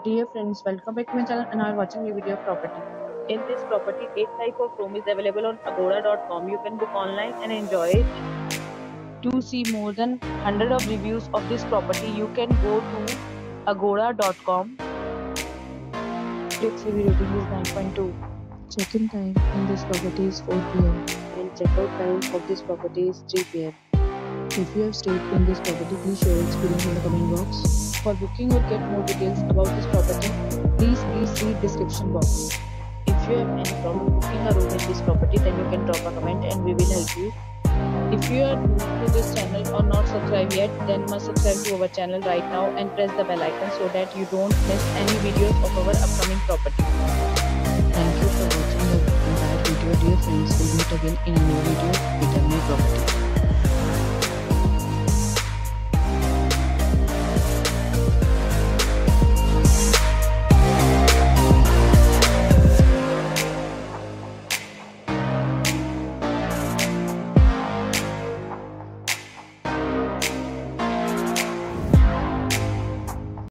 Dear friends, welcome back to my channel and are watching a video of property. In this property, 8 type of room is available on agoda.com. You can book online and enjoy it. To see more than 100 of reviews of this property, you can go to agoda.com. Its review rating is 9.2. Check-in time in this property is 4 p.m. and check-out time of this property is 3 p.m. If you have stayed in this property, please share your experience in the comment box. For booking or get more details about this property, please see description box. If you have any problem booking a room in this property, then you can drop a comment and we will help you. If you are new to this channel or not subscribed yet, then must subscribe to our channel right now and press the bell icon so that you don't miss any videos of our upcoming property. Thank you for watching the entire video, dear friends. We'll meet again in a new video with a new property.